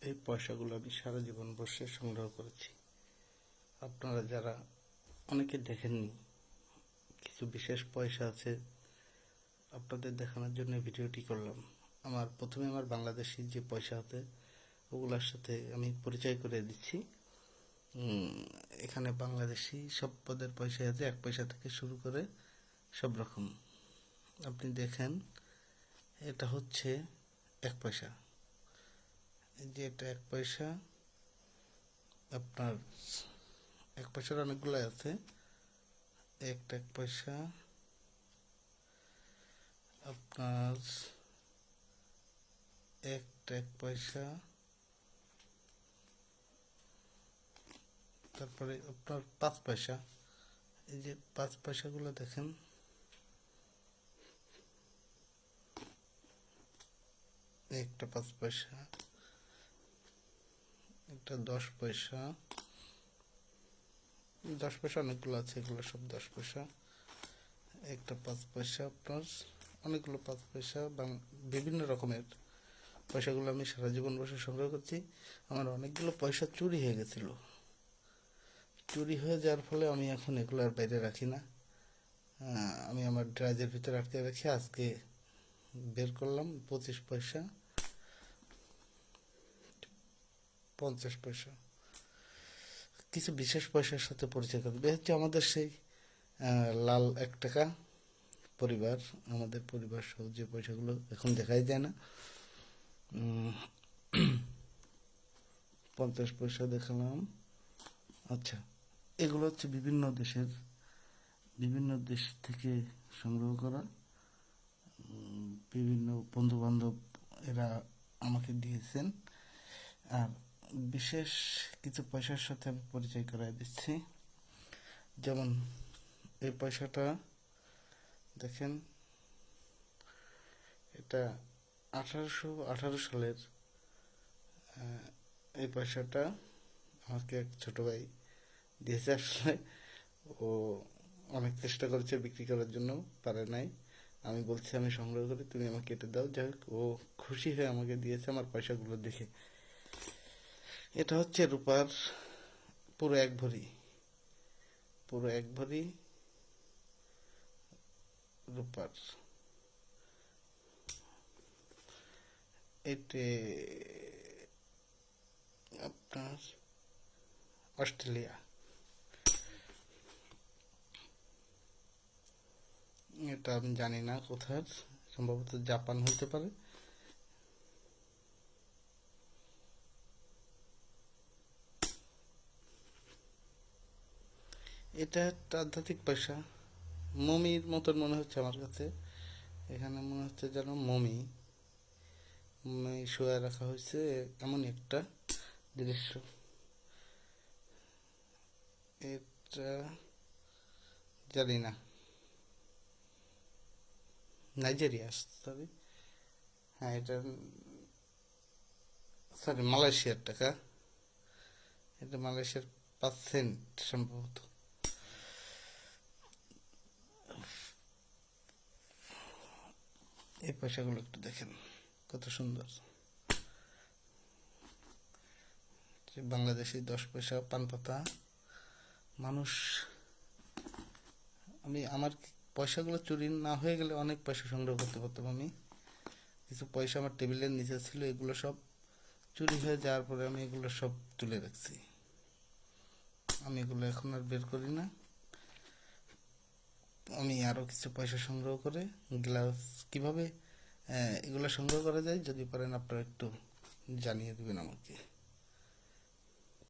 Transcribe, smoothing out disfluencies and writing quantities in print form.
এই পয়সাগুলো আমি সারা জীবন বসে সংগ্রহ করেছি। আপনারা যারা অনেকে দেখেননি, কিছু বিশেষ পয়সা আছে, আপনাদের দেখানোর জন্য ভিডিওটি করলাম। প্রথমে আমার বাংলাদেশি যে পয়সা আছে ওগুলোর সাথে আমি পরিচয় করে দিচ্ছি। এখানে বাংলাদেশি সব পদের পয়সা আছে, 1 পয়সা থেকে শুরু করে সব রকম। আপনি দেখেন, এটা হচ্ছে 1 পয়সা। এই যে এটা 1 পয়সা। আপনার 1 পয়সার অনেকগুলো আছে। একটা 1 পয়সা, আপনার একটা 1 পয়সা, তারপরে আপনার 5 পয়সা। এই যে 5 পয়সাগুলো দেখেন, একটা 5 পয়সা, একটা 10 পয়সা। 10 পয়সা অনেকগুলো আছে, এগুলো সব 10 পয়সা। একটা 5 পয়সা, আপনার অনেকগুলো 5 পয়সা, বিভিন্ন রকমের পয়সাগুলো আমি সারা জীবন বসে সংগ্রহ করছি। আমার অনেকগুলো পয়সা চুরি হয়ে গেছিল। চুরি হয়ে যাওয়ার ফলে আমি এখন এগুলো আর বাইরে রাখি না। আমি আমার ড্রাইজের ভিতরে আটকে রেখে আজকে বের করলাম। 25 পয়সা, 50 পয়সা। কিছু বিশেষ পয়সার সাথে পরিচয় করবে হচ্ছে আমাদের সেই লাল 1 টাকা পরিবার, আমাদের পরিবার সহ যে পয়সাগুলো এখন দেখাই যায় না। 50 পয়সা দেখালাম। আচ্ছা, এগুলো হচ্ছে বিভিন্ন দেশ থেকে সংগ্রহ করা। বিভিন্ন বন্ধু বান্ধব এরা আমাকে দিয়েছেন। আর বিশেষ কিছু পয়সার সাথে আমি পরিচয় করাই দিচ্ছি। যেমন এই পয়সাটা দেখেন, এটা 1818 সালের। এই পয়সাটা আমাকে এক ছোট ভাই দিয়েছে। আসলে ও অনেক চেষ্টা করেছে বিক্রি করার জন্য, পারে নাই। আমি বলছি আমি সংগ্রহ করি, তুমি আমাকে এটা দাও। যাই হোক, ও খুশি হয়ে আমাকে দিয়েছে আমার পয়সাগুলো দেখে। এটা হচ্ছে রূপার, পুরো 1 ভরি, পুরো 1 ভরি রূপার। এতে আপনার অস্ট্রেলিয়া। এটা আমি জানি না কোথার, সম্ভবত জাপান হইতে পারে। এটা একটা আধ্যাত্মিক পয়সা, মমির মতন মনে হচ্ছে আমার কাছে। এখানে মনে হচ্ছে যেন মমি শুয়ে রাখা হয়েছে, এমন একটা দৃশ্য। এটা জানি না, নাইজেরিয়া, সরি, হ্যাঁ এটা, সরি, মালয়েশিয়ার টাকা। এটা মালয়েশিয়ার 5 সেন্ট সম্ভবত। এই পয়সাগুলো একটু দেখেন কত সুন্দর। বাংলাদেশি 10 পয়সা পান পাতা। মানুষ, আমার পয়সাগুলো চুরি না হয়ে গেলে অনেক পয়সা সংগ্রহ করতে পারতাম আমি। কিছু পয়সা আমার টেবিলের নিচে ছিল, এগুলো সব চুরি হয়ে যাওয়ার পরে আমি এগুলো সব তুলে রাখছি। আমি এগুলো এখন আর বের করি না। আমি আরও কিছু পয়সা সংগ্রহ করে গ্লাস কিভাবে এগুলো সংগ্রহ করা যায়, যদি পারেন আপনারা একটু জানিয়ে দেবেন আমাকে।